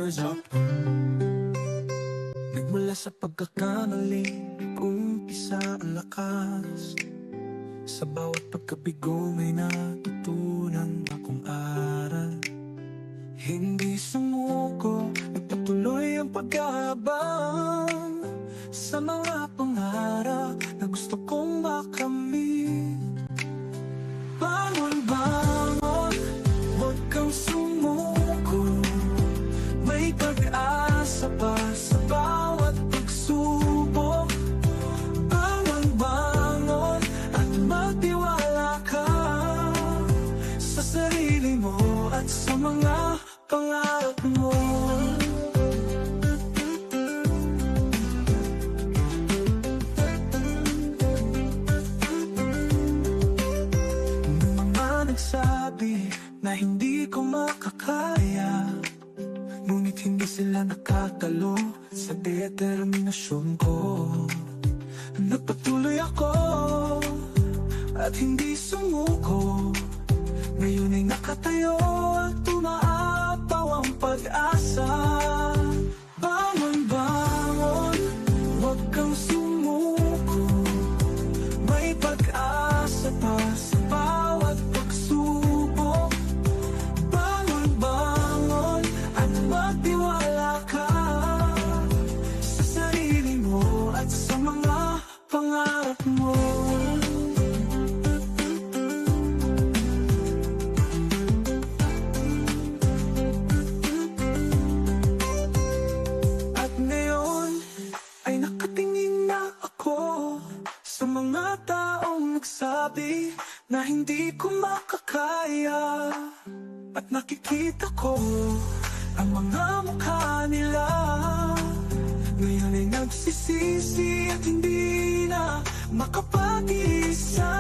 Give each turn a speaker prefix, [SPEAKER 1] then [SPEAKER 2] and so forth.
[SPEAKER 1] shoulders up. Nagmula sa pagkakamali, umpisa ang lakas. Sa bawat pagkabigo may natutunan akong aral. Hindi sumuko, nagpatuloy ang pag-aabang sa mga pangarap na gusto kong makamit. Bangon, bangon, huwag kang sumuko. May pag-asa pa sa bawat pagsubok. Bangon, bangon, at magtiwala ka sa sarili mo at sa mga pangarap mo. Nagsabi na hindi ko makakaya, ngunit hindi sila nakatalo sa determinasyon ko. Nagpatuloy ako at hindi sumuko. Ngayon ay nakatayo at tumaapaw ang pag-asa. Bangon, bangon, huwag kang sumuko. May pag-asa pa sa bawat pagsubok. Bangon, bangon, at magtiwala ka sa sarili mo at sa mga pangarap mo. At ngayon ay nakatingin na ako sa mga taong nagsabi na hindi ko makakaya. At nakikita ko ang mga mukha nila. Ngayon ay nagsisisi at hindi na makapag-isa.